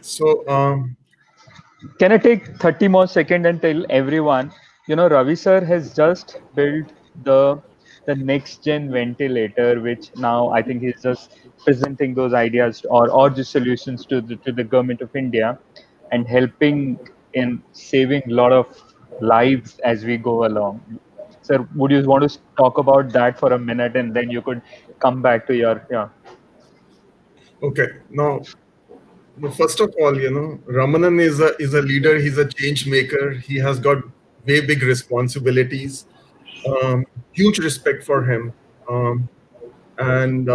So, Can I take 30 more seconds and tell everyone, Ravi sir has just built the next gen ventilator, which now I think he's just presenting those ideas or the solutions to the government of India and helping in saving a lot of lives as we go along. Sir, would you want to talk about that for a minute and then you could come back to your, yeah. okay. Now, first of all, Ramanan is a leader. He's a change maker. He has got way big responsibilities. Huge respect for him, and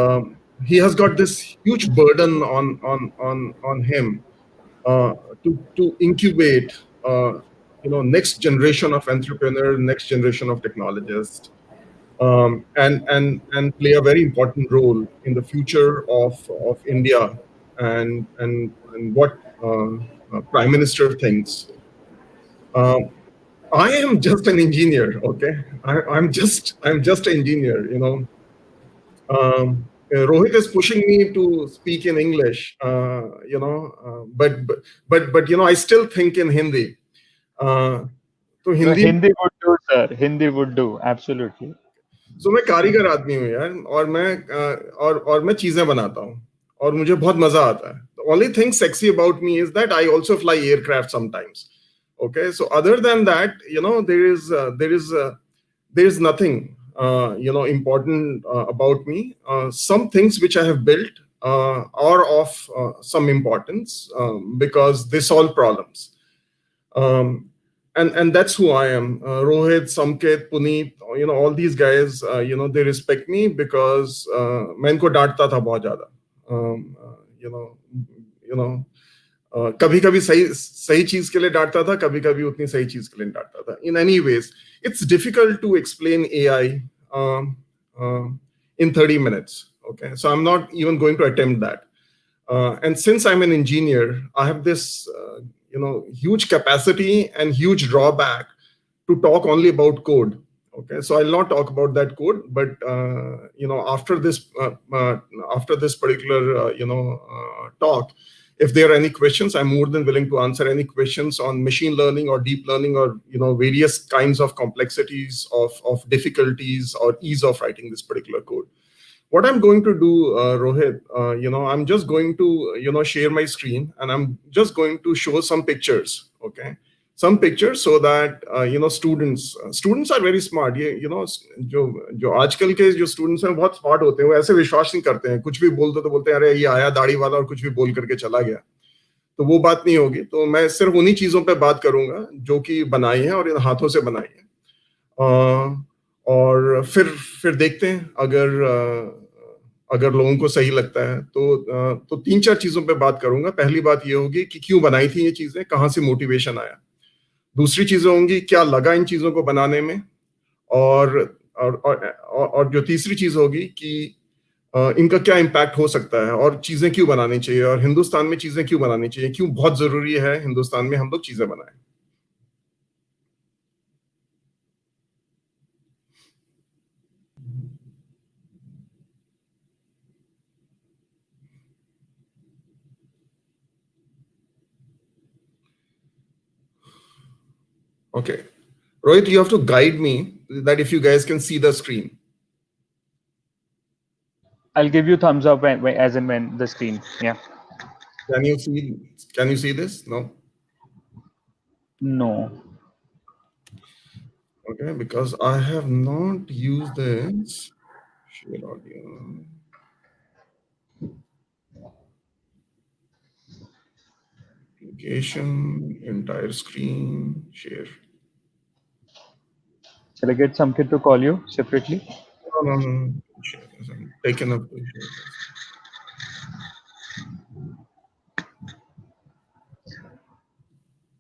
he has got this huge burden on him uh, to incubate, next generation of entrepreneur, next generation of technologists, and play a very important role in the future of India and what Prime Minister thinks. Um, I am just an engineer, okay? I'm just an engineer, Rohit is pushing me to speak in English, but I still think in Hindi. तो No, Hindi Hindi would do, sir. Hindi would do, absolutely. सो मैं कारीगर आदमी हूँ यार, और मैं चीजें बनाता हूँ और मुझे बहुत मजा आता है. The only thing sexy about me is that I also fly aircraft sometimes. Okay, so other than that, there is nothing important about me. Some things which I have built are of some importance because they solve problems. And that's who I am. Rohit, Samket, Puneet, all these guys, they respect me because मैं इनको डांटता था बहुत ज्यादा. You know, you know, कभी कभी सही सही चीज के लिए डांटता था, कभी कभी उतनी सही चीज के लिए डांटता था. In any ways, it's difficult to explain AI in 30 minutes. Okay, so I'm not even going to attempt that. And since I'm an engineer, I have this huge capacity and huge drawback to talk only about code. Okay, so I'll not talk about that code, but after this particular talk, if there are any questions, I'm more than willing to answer any questions on machine learning or deep learning or various kinds of complexities of difficulties or ease of writing this particular code. What I'm going to do, Rohit, I'm just going to, share my screen and I'm just going to show some pictures, okay? Some pictures so that, students are very smart. जो आजकल के जो students हैं बहुत smart होते हैं, वो ऐसे विश्वास नहीं करते हैं, कुछ भी बोलते तो बोलते हैं अरे ये आया दाढ़ी वाला और कुछ भी बोल करके चला गया. तो वो बात नहीं होगी. तो मैं सिर्फ उन्हीं चीजों पे बात करूंगा जो कि बनाई है और इन हाथों से बनाई है. और फिर देखते हैं अगर लोगों को सही लगता है तो 3-4 चीजों पे बात करूंगा. पहली बात ये होगी कि क्यों बनाई थी ये चीजें, कहां से मोटिवेशन आया. दूसरी चीजें होंगी क्या लगा इन चीजों को बनाने में, और जो तीसरी चीज होगी कि इनका क्या इम्पैक्ट हो सकता है और चीजें क्यों बनानी चाहिए और हिंदुस्तान में चीजें क्यों बनानी चाहिए, क्यों बहुत जरूरी है हिंदुस्तान में हम लोग चीजें बनाएं. Okay. Rohit, you have to guide me that if you guys can see the screen. I'll give you thumbs up as and when the screen. Yeah. Can you see this? No? No. Okay, because I have not used this. Share audio. Application, entire screen, share. Shall I get Samkit to call you separately? No. Share this. I'm taking up to share this.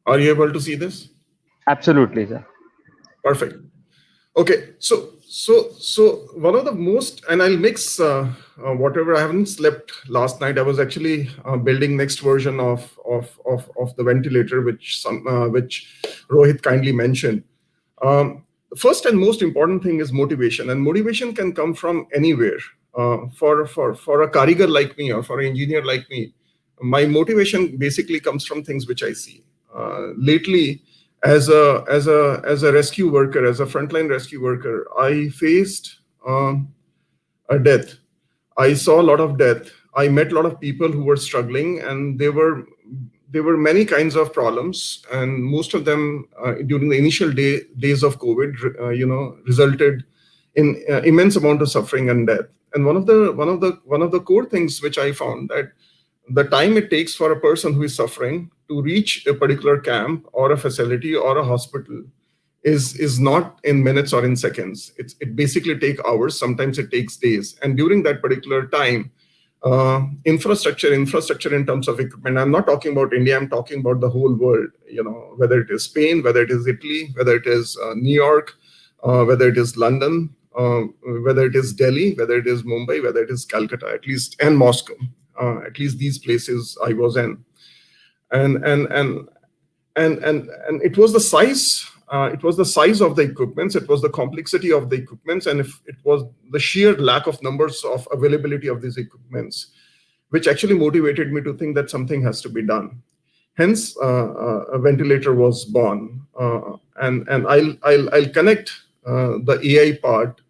Are you able to see this? Absolutely, sir. Perfect. Okay, so one of the most, and I'll mix whatever. I haven't slept last night. I was actually building next version of the ventilator, which Rohit kindly mentioned. The first and most important thing is motivation, and motivation can come from anywhere. For a karigar like me or for an engineer like me, my motivation basically comes from things which I see. Lately, as a rescue worker, as a frontline rescue worker, I faced a death. I saw a lot of death. I met a lot of people who were struggling, and there were many kinds of problems, and most of them during the initial days of COVID, resulted in immense amount of suffering and death. And one of the core things which I found, that the time it takes for a person who is suffering to reach a particular camp or a facility or a hospital is not in minutes or in seconds. It basically takes hours. Sometimes it takes days. And during that particular time, infrastructure in terms of equipment. I'm not talking about India. I'm talking about the whole world. Whether it is Spain, whether it is Italy, whether it is New York, whether it is London, whether it is Delhi, whether it is Mumbai, whether it is Calcutta, at least, and Moscow. At least these places I was in, and it was the size. It was the size of the equipments. It was the complexity of the equipments, and if it was the sheer lack of numbers of availability of these equipments, which actually motivated me to think that something has to be done. Hence, a ventilator was born, and I'll connect the AI part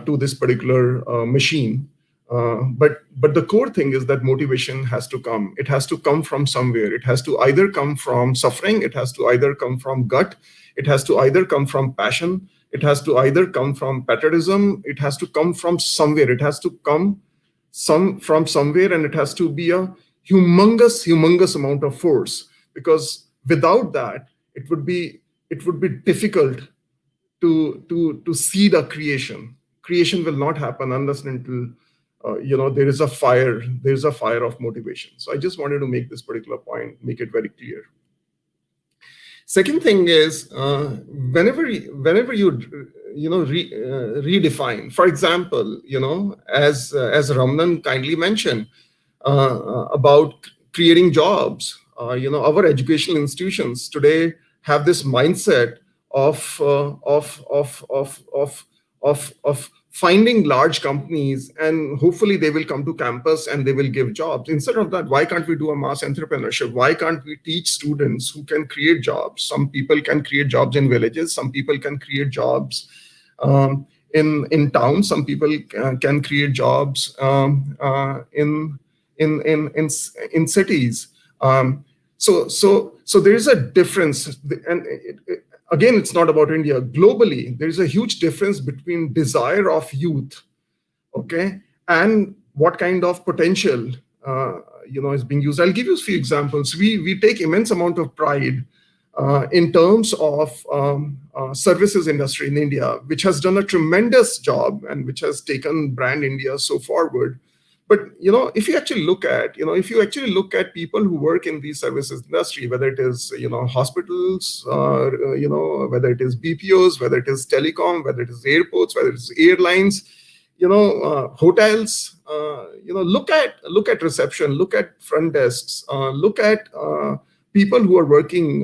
to this particular machine. But the core thing is that motivation has to come. It has to come from somewhere. It has to either come from suffering. It has to either come from gut. It has to either come from passion. It has to either come from patriotism. It has to come from somewhere. It has to come from somewhere, and it has to be a humongous amount of force. Because without that, it would be difficult to seed a creation. Creation will not happen unless and until there is a fire of motivation. So I just wanted to make this particular point, make it very clear. Second thing is, whenever you redefine, for example, as Ramnan kindly mentioned about creating jobs, our educational institutions today have this mindset of finding large companies, and hopefully they will come to campus and they will give jobs. Instead of that, why can't we do a mass entrepreneurship? Why can't we teach students who can create jobs? Some people can create jobs in villages. Some people can create jobs in towns. Some people can create jobs in cities. So there is a difference, and again, it's not about India. Globally, there is a huge difference between desire of youth, okay, and what kind of potential is being used. I'll give you a few examples. We take immense amount of pride in terms of services industry in India, which has done a tremendous job and which has taken brand India so forward. But if you actually look at people who work in the services industry, whether it is hospitals, whether it is BPOs, whether it is telecom, whether it is airports, whether it is airlines, hotels, look at reception, look at front desks, look at people who are working,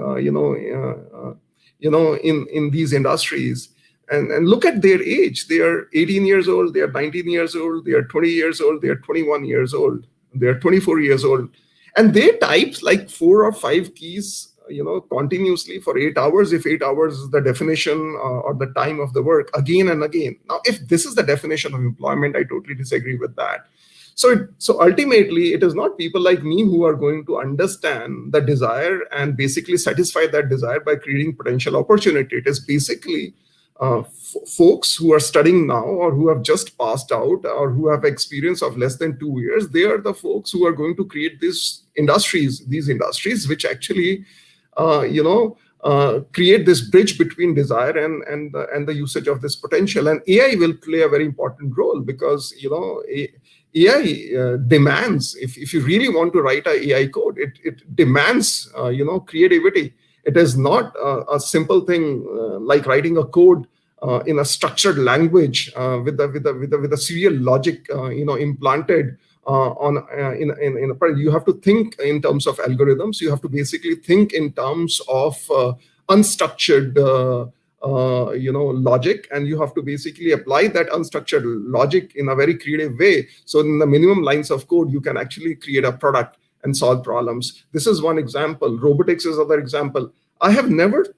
in these industries. And look at their age. They are 18 years old, they are 19 years old, they are 20 years old, they are 21 years old, they are 24 years old. And they type like 4 or 5 keys, continuously for 8 hours, if 8 hours is the definition or the time of the work, again and again. Now, if this is the definition of employment, I totally disagree with that. So ultimately, it is not people like me who are going to understand the desire and basically satisfy that desire by creating potential opportunity. It is basically folks who are studying now or who have just passed out or who have experience of less than 2 years. They are the folks who are going to create these industries which actually create this bridge between desire and the usage of this potential. And AI will play a very important role, because AI demands, if you really want to write a AI code, it demands creativity. It is not a simple thing like writing a code in a structured language with a serial logic, implanted in a part. You have to think in terms of algorithms. You have to basically think in terms of unstructured logic, and you have to basically apply that unstructured logic in a very creative way. So in the minimum lines of code, you can actually create a product and solve problems. This is one example. Robotics is another example. I have never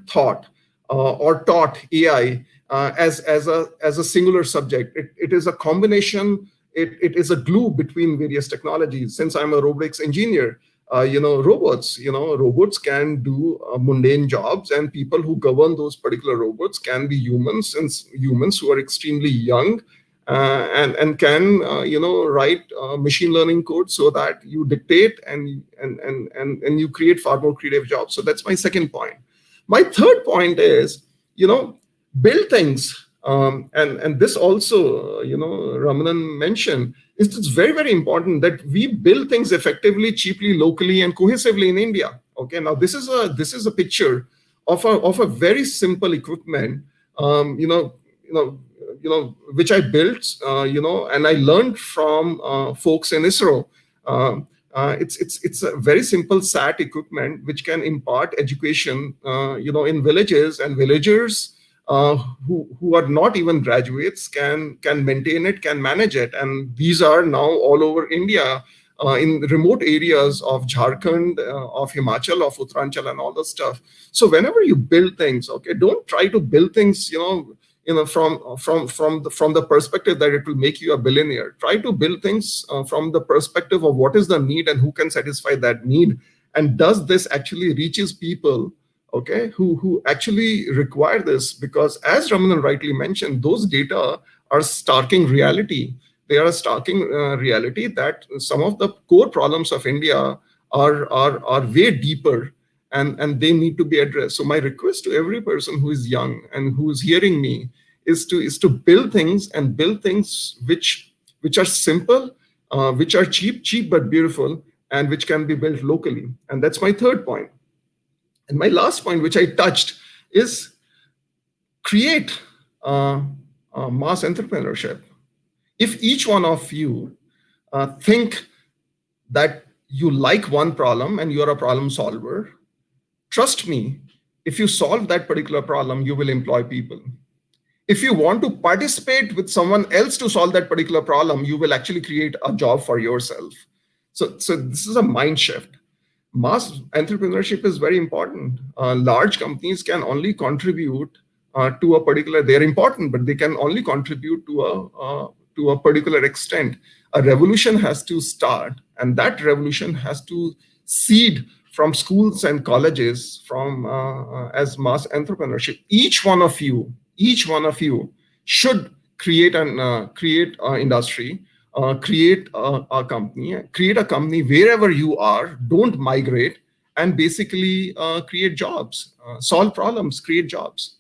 thought or taught AI as a singular subject. It is a combination. It is a glue between various technologies. Since I'm a robotics engineer, robots can do mundane jobs, and people who govern those particular robots can be humans, and humans who are extremely young, and can write machine learning code so that you dictate and you create far more creative jobs. So that's my second point. My third point is, build things. And this also, Ramanan mentioned, it's very, very important that we build things effectively, cheaply, locally, and cohesively in India. Okay, now this is a picture of a very simple equipment, which I built, and I learned from folks in ISRO. It's a very simple SAT equipment which can impart education, in villages, and villagers who are not even graduates can maintain it, can manage it. And these are now all over India, in remote areas of Jharkhand, of Himachal, of Uttaranchal, and all the stuff. So whenever you build things, okay, don't try to build things, from the perspective that it will make you a billionaire. Try to build things from the perspective of what is the need and who can satisfy that need, and does this actually reaches people, okay, who actually require this. Because as Ramanan rightly mentioned, those data are starking reality. They are a starking reality that some of the core problems of India are way deeper, and they need to be addressed. So my request to every person who is young and who is hearing me is to build things, and build things which are simple, which are cheap but beautiful, and which can be built locally. And that's my third point. And my last point, which I touched, is create mass entrepreneurship. If each one of you think that you like one problem and you're a problem solver, trust me, if you solve that particular problem, you will employ people. If you want to participate with someone else to solve that particular problem, you will actually create a job for yourself. So this is a mind shift. Mass entrepreneurship is very important. Large companies can only contribute to a particular, they're important, but they can only contribute to a particular extent. A revolution has to start, and that revolution has to seed from schools and colleges, from as mass entrepreneurship. Each one of you should create an industry, create a company wherever you are. Don't migrate, and basically create jobs, solve problems, create jobs.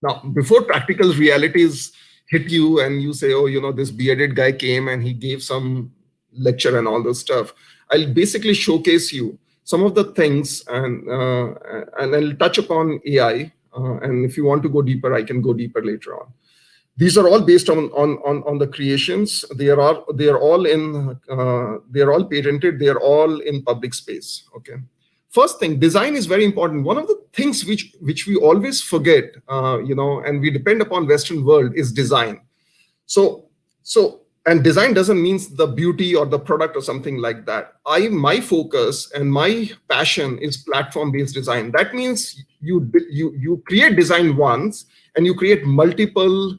Now, before practical realities hit you and you say, oh, this bearded guy came and he gave some lecture and all this stuff, I'll basically showcase you some of the things, and I'll touch upon AI. And if you want to go deeper, I can go deeper later on. These are all based on the creations. They are all patented. They are all in public space. Okay. First thing, design is very important. One of the things which we always forget, and we depend upon Western world, is design. And design doesn't mean the beauty or the product or something like that. My focus and my passion is platform-based design. That means you create design once, and you create multiple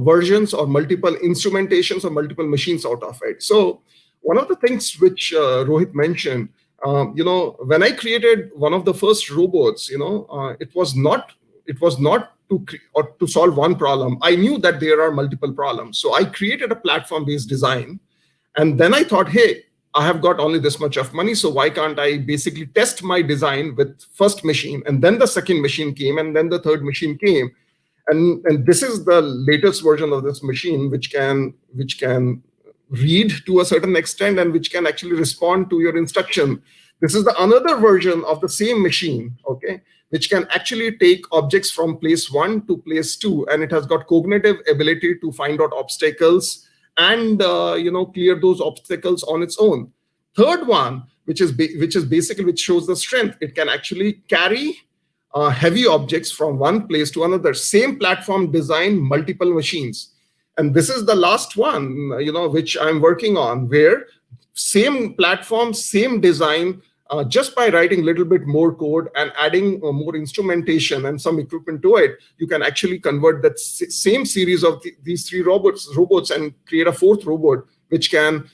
versions or multiple instrumentations or multiple machines out of it. So one of the things which Rohit mentioned, when I created one of the first robots, it was not to solve one problem. I knew that there are multiple problems. So I created a platform-based design. And then I thought, hey, I have got only this much of money, so why can't I basically test my design with first machine? And then the second machine came, and then the third machine came. And this is the latest version of this machine, which can read to a certain extent, and which can actually respond to your instruction. This is the another version of the same machine, okay, which can actually take objects from place 1 to place 2, and it has got cognitive ability to find out obstacles and clear those obstacles on its own. Third one, which shows the strength. It can actually carry heavy objects from one place to another. Same platform design, multiple machines. And this is the last one, which I'm working on, where same platform, same design, just by writing a little bit more code and adding more instrumentation and some equipment to it, you can actually convert that same series of these three robots and create a fourth robot, which can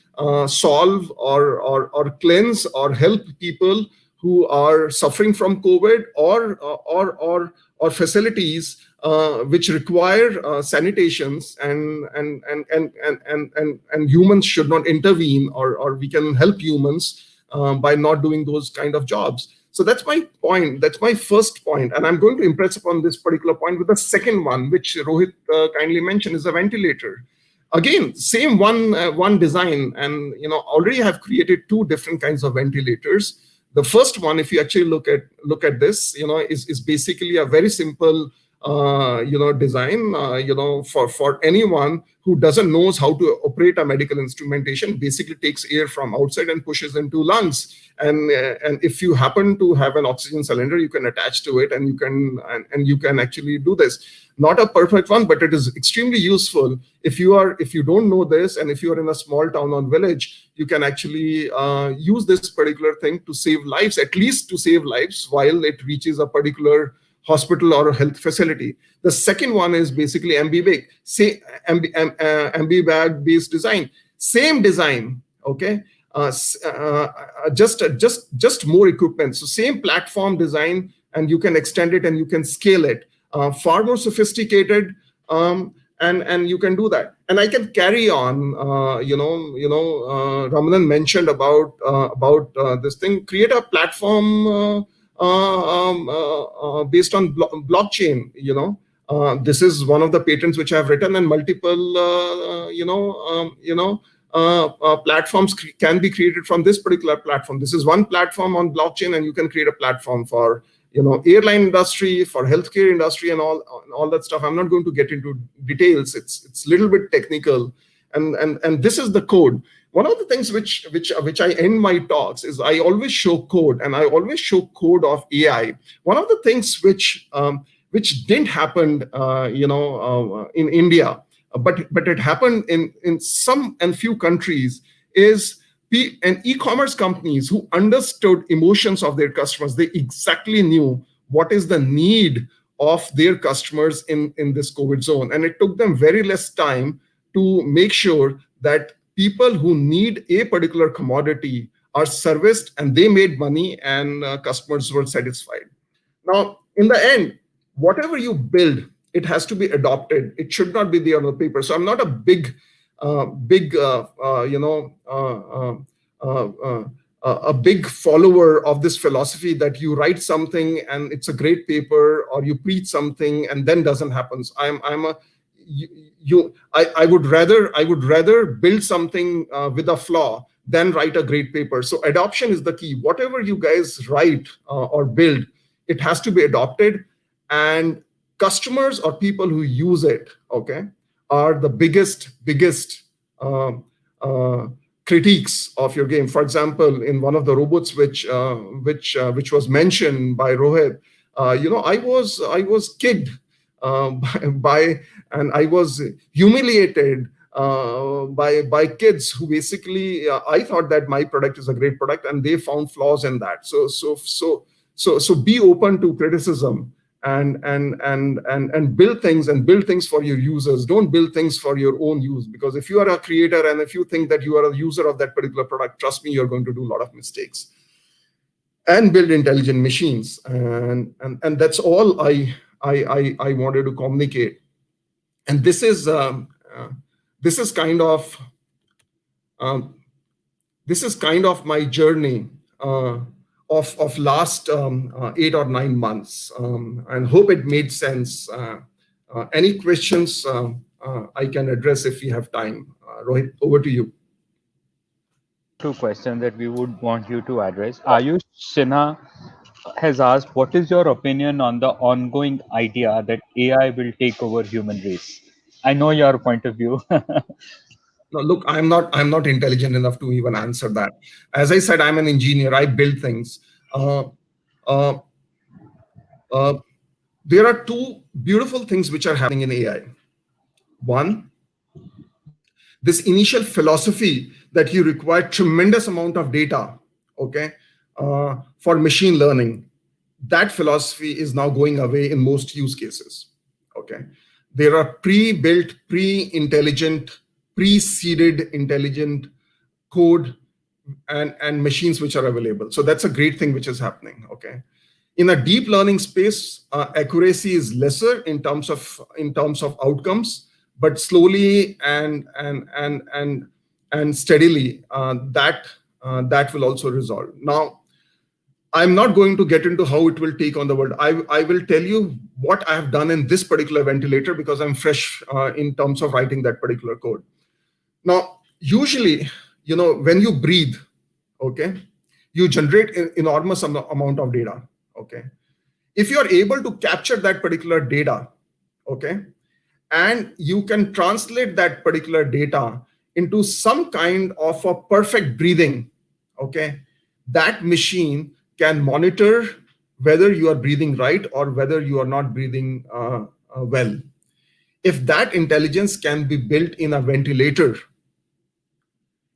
solve or cleanse or help people who are suffering from COVID, or facilities which require sanitations, and humans should not intervene, or we can help humans by not doing those kind of jobs. So that's my point. That's my first point, and I'm going to impress upon this particular point with the second one, which Rohit kindly mentioned, is a ventilator. Again, same one design, and already have created two different kinds of ventilators. The first one, if you actually look at this, is basically a very simple design, for anyone who doesn't knows how to operate a medical instrumentation. Basically takes air from outside and pushes into lungs, and if you happen to have an oxygen cylinder, you can attach to it, and you can actually do this. Not a perfect one, but it is extremely useful if you don't know this, and if you are in a small town or village, you can actually use this particular thing to save lives, at least to save lives while it reaches a particular hospital or a health facility. The second one is basically MB-bag, say MB-bag based design, same design, okay, just more equipment. So same platform design, and you can extend it and you can scale it, far more sophisticated, and you can do that. And I can carry on. Ramanan mentioned about this thing. Create a platform based on blockchain. This is one of the patents which I have written, and multiple platforms can be created from this particular platform. This is one platform on blockchain, and you can create a platform for airline industry, for healthcare industry, and all that stuff. I'm not going to get into details. It's a little bit technical, and this is the code. One of the things which I end my talks is I always show code, and I always show code of AI. One of the things which didn't happen in India, but it happened in some and few countries, is e-commerce companies who understood emotions of their customers. They exactly knew what is the need of their customers in this COVID zone, and it took them very less time to make sure that people who need a particular commodity are serviced, and they made money, and customers were satisfied. Now, in the end, whatever you build, it has to be adopted. It should not be there on the paper. So I'm not a big follower of this philosophy that you write something and it's a great paper, or you preach something and then doesn't happen. I would rather build something with a flaw than write a great paper. So adoption is the key. Whatever you guys write or build, it has to be adopted, and customers or people who use it, okay, are the biggest critiques of your game. For example, in one of the robots which was mentioned by Rohit, I was kicked by and I was humiliated by kids who basically I thought that my product is a great product, and they found flaws in that. So be open to criticism, and build things for your users. Don't build things for your own use, because if you are a creator and if you think that you are a user of that particular product, trust me, you're going to do a lot of mistakes. And build intelligent machines, and that's all I wanted to communicate. And this is kind of my journey of last 8 or 9 months, and hope it made sense. Any questions I can address if we have time. Rohit, over to you. Two questions that we would want you to address. Ayush Sinha has asked, what is your opinion on the ongoing idea that AI will take over human race? I know your point of view. No, look, I'm not intelligent enough to even answer that. As I said, I'm an engineer. I build things. Uh, uh, uh, there are two beautiful things which are happening in AI. One, this initial philosophy that you require tremendous amount of data, okay, for machine learning, that philosophy is now going away in most use cases. Okay, there are pre-built, pre-intelligent, pre-seeded intelligent code and machines which are available. So that's a great thing which is happening. Okay, in a deep learning space, accuracy is lesser in terms of outcomes, but slowly and steadily, that will also resolve. Now, I'm not going to get into how it will take on the world. I will tell you what I have done in this particular ventilator because I'm fresh in terms of writing that particular code. Now, usually, when you breathe, okay, you generate an enormous amount of data. Okay, if you're able to capture that particular data, okay, and you can translate that particular data into some kind of a perfect breathing, okay, that machine can monitor whether you are breathing right or whether you are not breathing well. If that intelligence can be built in a ventilator,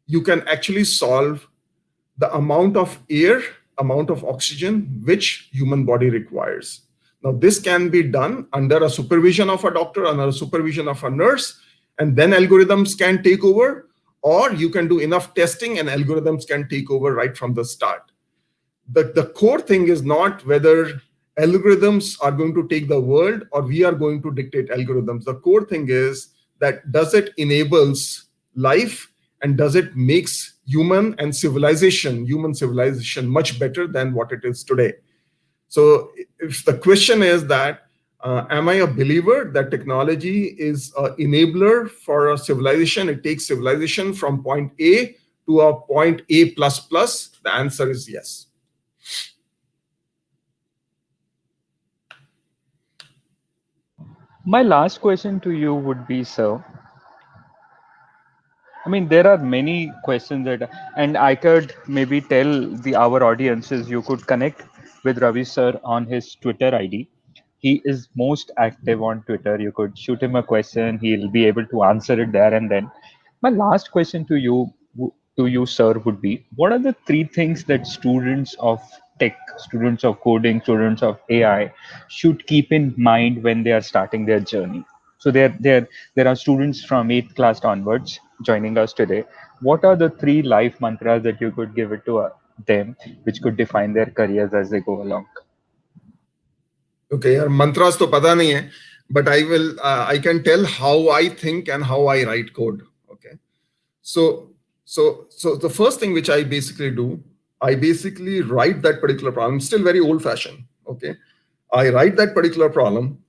you can actually solve the amount of air, amount of oxygen which human body requires. Now, this can be done under a supervision of a doctor, under a supervision of a nurse, and then algorithms can take over, or you can do enough testing and algorithms can take over right from the start. The core thing is not whether algorithms are going to take the world or we are going to dictate algorithms. The core thing is that does it enables life and does it makes human civilization much better than what it is today. So if the question is that am I a believer that technology is an enabler for a civilization, it takes civilization from point A to a point A plus plus, the answer is yes. My last question to you would be, sir, I mean, there are many questions that, and I could maybe tell our audiences you could connect with Ravi sir on his Twitter ID. He is most active on Twitter. You could shoot him a question; he'll be able to answer it there and then. My last question to you, sir, would be: what are the three things that students of tech, students of coding, students of AI should keep in mind when they are starting their journey? So there are students from 8th class onwards joining us today. What are the three life mantras that you could give it to them, which could define their careers as they go along? Okay, यार mantras तो पता नहीं है, but I can tell how I think and how I write code. Okay, so so the first thing which I basically do, I basically write that particular problem. Still very old fashioned. Okay, I write that particular problem.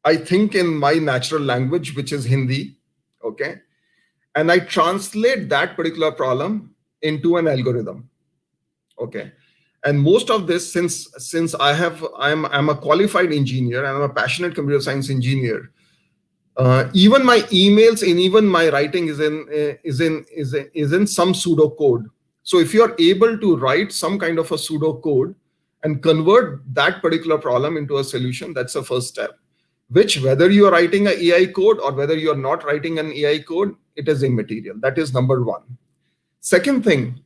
I think in my natural language, which is Hindi. Okay, and I translate that particular problem into an algorithm. Okay, and most of this, since I'm a qualified engineer and I'm a passionate computer science engineer, even my emails and even my writing is in some pseudo code. So if you are able to write some kind of a pseudo code and convert that particular problem into a solution, that's the first step. Which, whether you are writing an AI code or whether you are not writing an AI code, it is immaterial. That is number one. Second thing,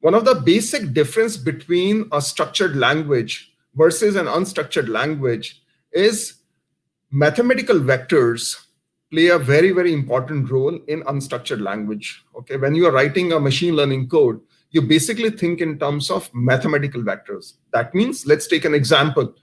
one of the basic difference between a structured language versus an unstructured language is mathematical vectors play a very, very important role in unstructured language. Okay, when you are writing a machine learning code, you basically think in terms of mathematical vectors. That means, let's take an example.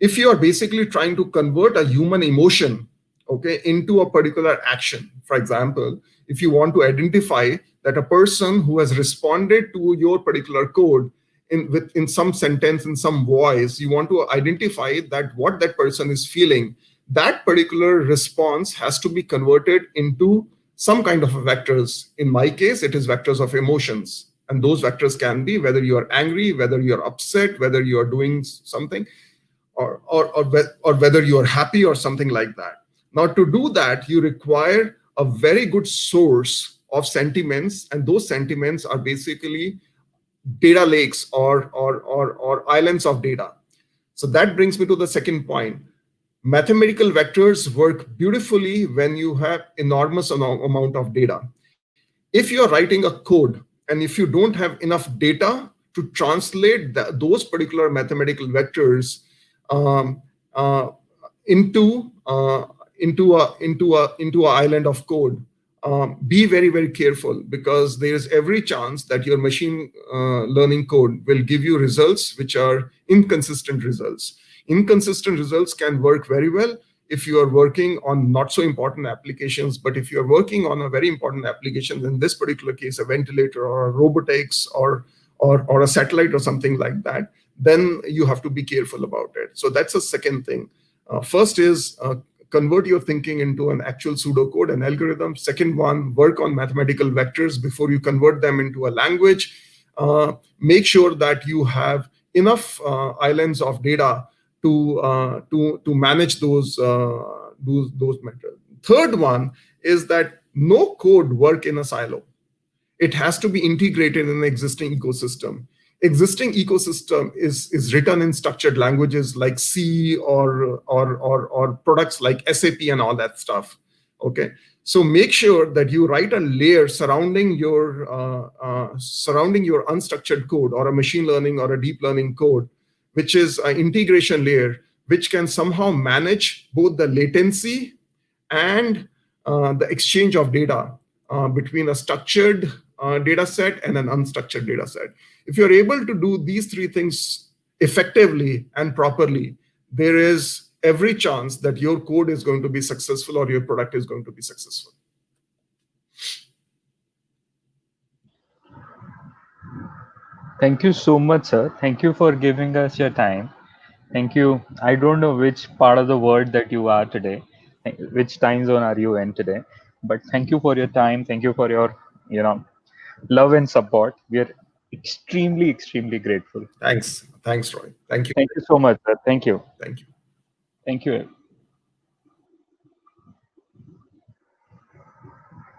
If you are basically trying to convert a human emotion, okay, into a particular action, for example, if you want to identify that a person who has responded to your particular code in some sentence, in some voice, you want to identify that what that person is feeling, that particular response has to be converted into some kind of vectors. In my case, it is vectors of emotions. And those vectors can be whether you are angry, whether you are upset, whether you are doing something, or whether you are happy or something like that. Now, to do that, you require a very good source of sentiments, and those sentiments are basically data lakes or islands of data. So that brings me to the second point. Mathematical vectors work beautifully when you have enormous amount of data. If you're writing a code and if you don't have enough data to translate those particular mathematical vectors um, uh, into into a island of code, be very, very careful, because there is every chance that your machine learning code will give you results which are inconsistent results. Inconsistent results can work very well if you are working on not so important applications, but if you're working on a very important application, in this particular case, a ventilator or a robotics or a satellite or something like that, then you have to be careful about it. So that's a second thing. First is convert your thinking into an actual pseudocode and algorithm. Second one, work on mathematical vectors before you convert them into a language. Make sure that you have enough islands of data to manage those matters. Third one is that no code work in a silo. It has to be integrated in the existing ecosystem. Existing ecosystem is written in structured languages like C or products like SAP and all that stuff. Okay, so make sure that you write a layer surrounding your unstructured code or a machine learning or a deep learning code, which is an integration layer which can somehow manage both the latency and the exchange of data between a structured data set and an unstructured data set. If you're able to do these three things effectively and properly, there is every chance that your code is going to be successful or your product is going to be successful. Thank you so much, sir. Thank you for giving us your time. Thank you. I don't know which part of the world that you are today, which time zone are you in today, but thank you for your time. Thank you for your, love and support. We are extremely, extremely grateful. Thanks, Roy. Thank you. Thank you so much, sir. Thank you. Thank you. Thank you.